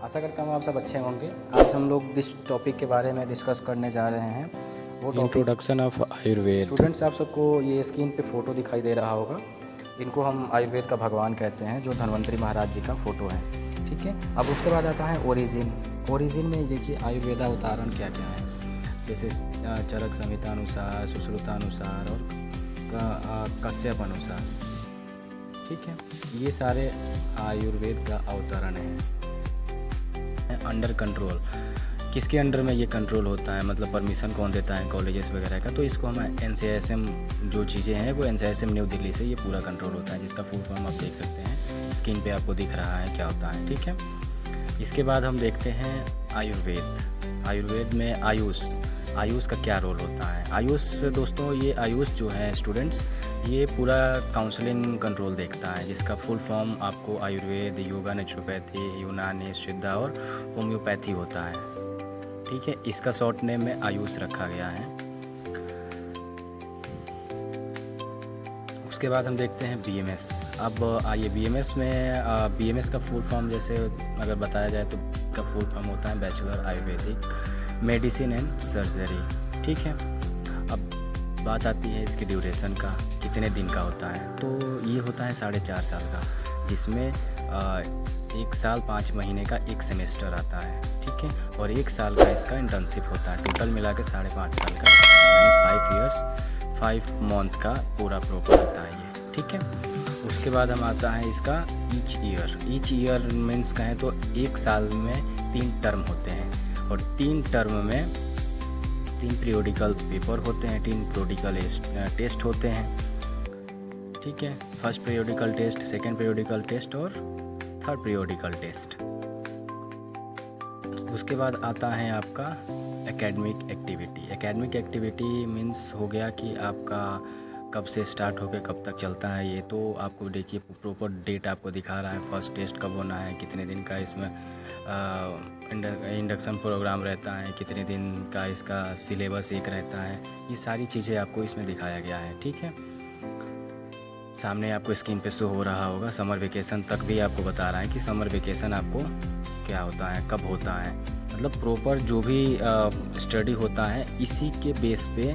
आशा करता हूँ आप सब अच्छे होंगे। आज हम लोग जिस टॉपिक के बारे में डिस्कस करने जा रहे हैं वो topic introduction of Ayurveda. Students, आप सबको ये स्क्रीन पे फ़ोटो दिखाई दे रहा होगा। इनको हम आयुर्वेद का भगवान कहते हैं, जो धन्वंतरी महाराज जी का फ़ोटो है। ठीक है, अब उसके बाद आता है ओरिजिन में देखिए आयुर्वेदावतारण क्या क्या है, जैसे चरक संहिता अनुसार, सुश्रुतानुसार और कश्यप अनुसार। ठीक है, ये सारे आयुर्वेद का अवतरण है। अंडर कंट्रोल, किसके अंडर में ये कंट्रोल होता है, मतलब परमिशन कौन देता है कॉलेजेस वगैरह का, तो इसको हम NCISM जो चीज़ें हैं वो NCISM न्यू दिल्ली से ये पूरा कंट्रोल होता है, जिसका फुल फॉर्म आप देख सकते हैं स्क्रीन पे आपको दिख रहा है क्या होता है। ठीक है, इसके बाद हम देखते हैं आयुर्वेद में आयुष का क्या रोल होता है। आयुष दोस्तों, ये आयुष जो है स्टूडेंट्स, ये पूरा काउंसलिंग कंट्रोल देखता है, जिसका फुल फॉर्म आपको आयुर्वेद, योगा, नेचुरोपैथी, यूनानी, सिद्धा और होम्योपैथी होता है। ठीक है, इसका शॉर्ट नेम में आयुष रखा गया है। उसके बाद हम देखते हैं BMS। अब आइए BMS में BMS का फुल फॉर्म जैसे अगर बताया जाए तो का फुल फॉर्म होता है bachelor Ayurvedic medicine and surgery. ठीक है, अब बात आती है इसके ड्यूरेशन का, कितने दिन का होता है, तो ये होता है 4.5 साल का, जिसमें 1 साल 5 महीने का एक सेमेस्टर आता है। ठीक है, और 1 साल का इसका इंटर्नशिप होता है, टोटल मिला के 5.5 साल का, यानी 5 years 5 month का पूरा प्रॉपर होता है ये। ठीक है, उसके बाद हम आता है इसका ईच ईयर मीन्स कहें तो 1 साल में 3 टर्म होते हैं, और 3 टर्म में 3 पीरियोडिकल पेपर होते हैं, 3 पीरियोडिकल टेस्ट होते हैं। ठीक है, first periodical test, second periodical test और थर्ड पीरियोडिकल टेस्ट। उसके बाद आता है आपका एकेडमिक एक्टिविटी मीन्स हो गया कि आपका कब से स्टार्ट होकर कब तक चलता है, ये तो आपको देखिए प्रॉपर डेट आपको दिखा रहा है। फर्स्ट टेस्ट कब होना है, कितने दिन का इसमें इंडक्शन प्रोग्राम रहता है, कितने दिन का इसका सिलेबस एक रहता है, ये सारी चीज़ें आपको इसमें दिखाया गया है। ठीक है, सामने आपको स्क्रीन पे शो हो रहा होगा। समर वेकेशन तक भी आपको बता रहा है कि समर वेकेशन आपको क्या होता है, कब होता है, मतलब प्रॉपर जो भी स्टडी होता है इसी के बेस पे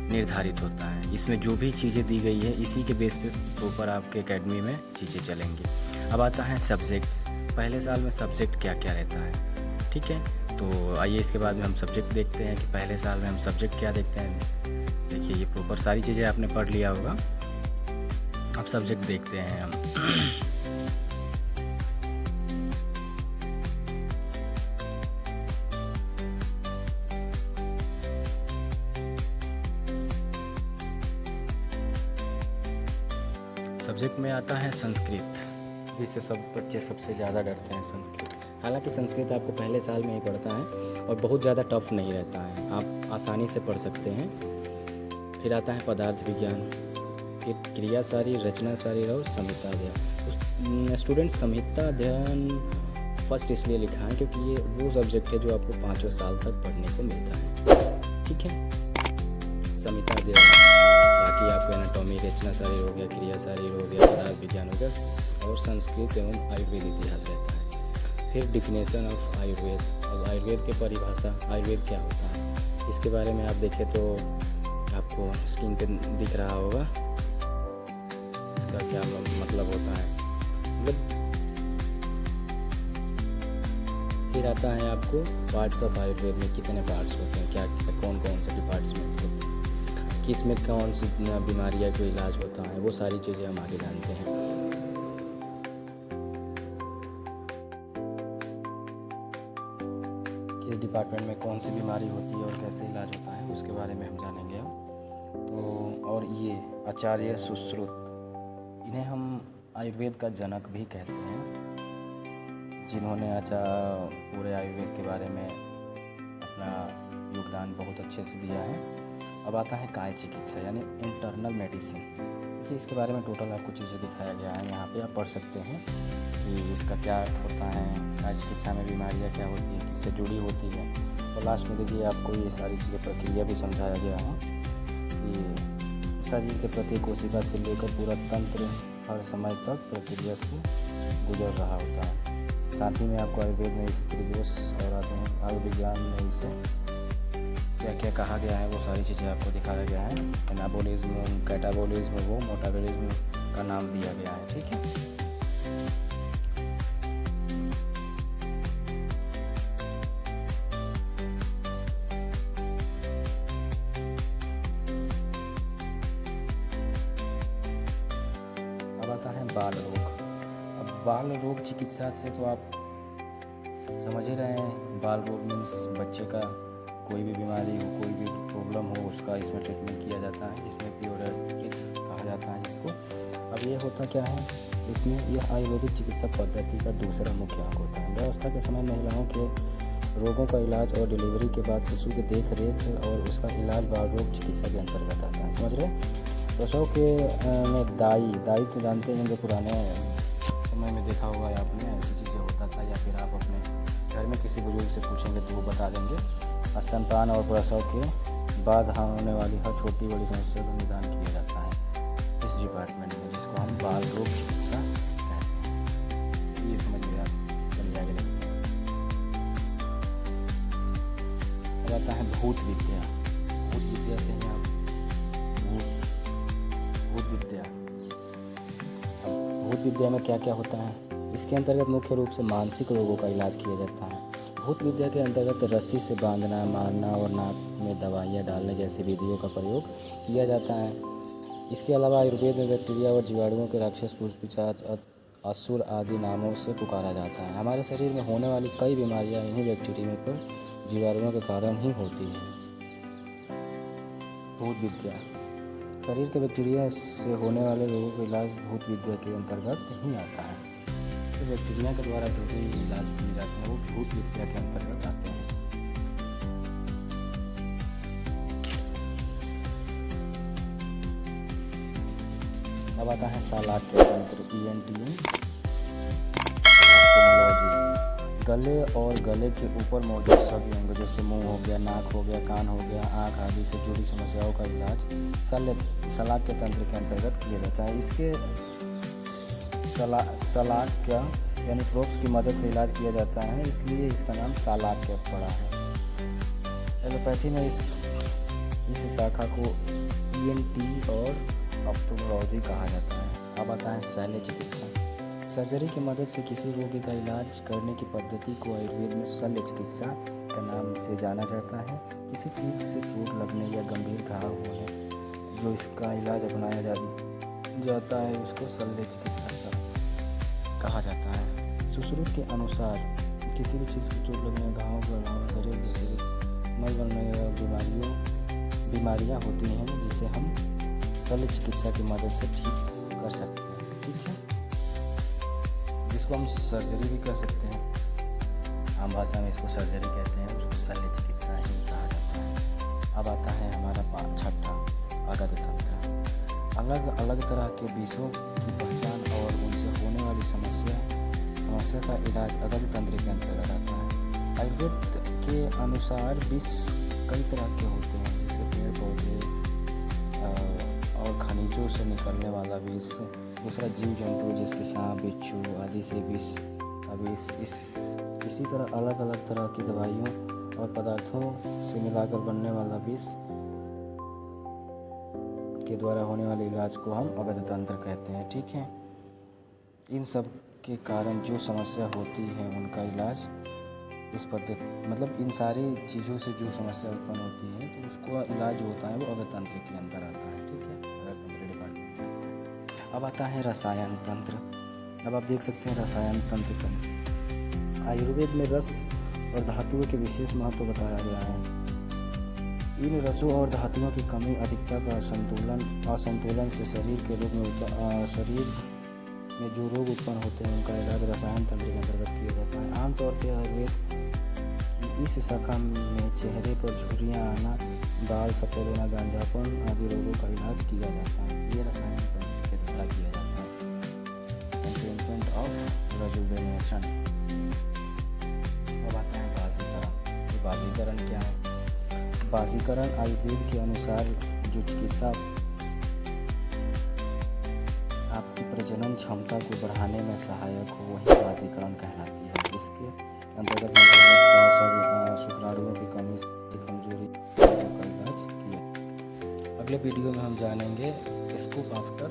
निर्धारित होता है। इसमें जो भी चीज़ें दी गई है इसी के बेस पे प्रॉपर आपके एकेडमी में चीज़ें चलेंगी। अब आता है सब्जेक्ट्स, पहले साल में सब्जेक्ट क्या क्या रहता है। ठीक है, तो आइए इसके बाद में हम सब्जेक्ट देखते हैं कि पहले साल में हम सब्जेक्ट क्या देखते हैं। देखिए ये प्रॉपर सारी चीज़ें आपने पढ़ लिया होगा, अब सब्जेक्ट देखते हैं हम। सब्जेक्ट में आता है संस्कृत, जिससे सब बच्चे सबसे ज़्यादा डरते हैं संस्कृत। हालांकि संस्कृत आपको पहले साल में ही पढ़ता है और बहुत ज़्यादा टफ नहीं रहता है, आप आसानी से पढ़ सकते हैं। फिर आता है पदार्थ विज्ञान, फिर क्रिया शारीर, रचना शारीर और संहिता अध्ययन। स्टूडेंट संहिता अध्ययन फर्स्ट इसलिए लिखा है क्योंकि ये वो सब्जेक्ट है जो आपको 5 साल तक पढ़ने को मिलता है। ठीक है, संहिता अध्ययन, बाकी आपको एनाटॉमी, रचना शारीर हो गया, क्रिया शारीर हो गया, पदार्थ विज्ञान हो गया, और संस्कृत एवं आयुर्वेद इतिहास रहता है। फिर डिफिनेशन ऑफ आयुर्वेद, अब आयुर्वेद की परिभाषा, आयुर्वेद क्या होता है इसके बारे में आप देखें तो आपको स्क्रीन पे दिख रहा होगा इसका क्या मतलब होता है। मतलब फिर आता है आपको पार्ट्स ऑफ आयुर्वेद में कितने पार्ट्स होते हैं, क्या कौन कौन से डिपार्टमेंट होते हैं, किसमें कौन सी बीमारियाँ का इलाज होता है, वो सारी चीज़ें हम आगे जानते हैं। किस डिपार्टमेंट में कौन सी बीमारी होती है और कैसे इलाज होता है उसके बारे में हम जानेंगे हम तो। और ये आचार्य सुश्रुत, इन्हें हम आयुर्वेद का जनक भी कहते हैं, जिन्होंने पूरे आयुर्वेद के बारे में अपना योगदान बहुत अच्छे से दिया है। अब आता है काय चिकित्सा यानी इंटरनल मेडिसिन। देखिए इसके बारे में टोटल आपको चीज़ें दिखाया गया है, यहाँ पे आप पढ़ सकते हैं कि इसका क्या अर्थ होता है, काय चिकित्सा में बीमारियाँ क्या होती है, किससे जुड़ी होती है, और लास्ट में देखिए आपको ये सारी चीज़ें प्रक्रिया भी समझाया गया है कि शरीर के प्रति कोशिका से लेकर पूरा तंत्र हर समय तक प्रक्रिया से गुजर रहा होता है। साथ ही में आपको आयुर्वेद में इसे त्रिदोष और आयुर्विज्ञान में इसे क्या क्या कहा गया है वो सारी चीज़ें आपको दिखाया गया है। एनाबोलिज्म, कैटाबोलिज्म, वो मोटाबोलिज्म का नाम दिया गया है। ठीक है, अब आता है बाल रोग। अब बाल रोग चिकित्सा से तो आप समझ ही रहे हैं, बाल रोग मीन्स बच्चे का कोई भी बीमारी हो, कोई भी प्रॉब्लम हो, उसका इसमें ट्रीटमेंट किया जाता है, जिसमें पीडियाट्रिक्स कहा जाता है जिसको। अब ये होता क्या है, इसमें यह आयुर्वेदिक चिकित्सा पद्धति का दूसरा मुख्य अंग होता है। व्यवस्था के समय महिलाओं के रोगों का इलाज और डिलीवरी के बाद शिशु की देख रेख और उसका इलाज बाल रोग चिकित्सा के अंतर्गत आता है। समझ रहे? प्रसव के में दाई तो जानते होंगे, पुराने समय में देखा होगा आपने, ऐसी चीज़ें होता था, या फिर आप अपने घर में किसी बुजुर्ग से पूछेंगे तो वो बता देंगे। स्तनपान और प्रसव के बाद होने वाली हर छोटी बड़ी समस्या का निदान किया जाता है इस डिपार्टमेंट में, जिसको हम बाल रोग चिकित्सा कहते हैं। ये समझ लिया आप, चलिए आगे देखते हैं। अब आता है भूत विद्या। भूत विद्या से ही आप भूत विद्या। अब भूत विद्या में क्या क्या होता है? इसके अंतर्गत मुख्य रूप से मानसिक रोगों का इलाज किया जाता है। भूत विद्या के अंतर्गत रस्सी से बांधना, मारना और नाक में दवाइयाँ डालने जैसी विधियों का प्रयोग किया जाता है। इसके अलावा आयुर्वेद में बैक्टीरिया और जीवाणुओं के राक्षस, पुष्पिशाच, असुर आदि नामों से पुकारा जाता है। हमारे शरीर में होने वाली कई बीमारियां इन्हीं बैक्टीरिया पर जीवाणुओं के कारण ही होती हैं। भूत विद्या, शरीर के बैक्टीरिया से होने वाले रोगों का इलाज भूत विद्या के अंतर्गत ही आता है। तो बैक्टीरिया के द्वारा जो भी इलाज किए जाते हैं वो भूत विद्या के अंतर्गत आते हैं। अब आता है शालाक्य तंत्र, ENT गले और गले के ऊपर मौजूद सभी अंग जैसे मुंह हो गया, नाक हो गया, कान हो गया, आँख आदि से जुड़ी समस्याओं का इलाज शालाक्य तंत्र के अंतर्गत किया जाता है। इसके शालाक्य यानी प्रोक्स की मदद से इलाज किया जाता है, इसलिए इसका नाम शालाक्य पड़ा है। एलोपैथी में इस शाखा को ENT और ऑप्थेल्मोलॉजी कहा जाता है। अब आता है शल्य चिकित्सा। सर्जरी की मदद से किसी रोगी का इलाज करने की पद्धति को आयुर्वेद में शल्य चिकित्सा के नाम से जाना जाता है। किसी चीज़ से चोट लगने या गंभीर घाव होने जो इसका इलाज अपनाया जाता है उसको शल्य चिकित्सा कहा जाता है। सुश्रुत के अनुसार किसी भी चीज़ की चोट लगने, घाव बढ़ावा, शरीर के मल बनने बीमारियाँ होती हैं जिसे हम शल्य चिकित्सा की मदद से ठीक कर सकते हैं। ठीक है, जिसको हम सर्जरी भी कर सकते हैं, आम भाषा में इसको सर्जरी कहते हैं, उसको शल्य चिकित्सा ही कहा जाता है। अब आता है हमारा छठा अगध तंत्र। अलग अलग तरह के विषयों की पहचान और उनसे होने वाली समस्या का इलाज अगध तंत्र के अंतर्गत आता है। आयुर्वेद के अनुसार विष कई तरह के होते हैं, जैसे पेड़ पौधे और खनिजों से निकलने वाला विष, दूसरा जीव जंतु जैसे सांप, बिच्छू आदि से विष। अब इसी तरह अलग अलग तरह की दवाइयों और पदार्थों से मिलाकर बनने वाला विष के द्वारा होने वाले इलाज को हम अगध तंत्र कहते हैं। ठीक है, इन सब के कारण जो समस्या होती है उनका इलाज इस पद्धति, मतलब इन सारी चीज़ों से जो समस्या उत्पन्न होती है तो उसका इलाज जो होता है वो अगध तंत्र के अंदर आता है। ठीक है, अगध तंत्र डिपार्टमेंट। अब आता है रसायन तंत्र। अब आप देख सकते हैं रसायन तंत्र का आयुर्वेद में रस और धातुओं के विशेष महत्व बताया गया है। इन रसों और धातुओं की कमी, अधिकता का असंतुलन से शरीर में जो रोग उत्पन्न होते हैं उनका इलाज रसायन तंत्र के अंतर्गत किया जाता है। आमतौर पर आयुर्वेद की इस शाखा में चेहरे पर झुर्रियाँ आना, बाल सफ़ेद होना, गांजापन आदि रोगों का इलाज किया जाता है। ये रसायन तंत्र के द्वारा किया जाता है। Treatment of rejuvenation. अब आता है बाजीकरण। बाजीकरण क्या है? बाजीकरण आयुर्वेद के अनुसार जो चिकित्सा आपकी प्रजनन क्षमता को बढ़ाने में सहायक हो वही बाजीकरण कहलाती है। इसके अंतर्गत शुक्राणुओं की कमी से कमजोरी का इलाज किया। अगले वीडियो में हम जानेंगे स्कूप आफ्टर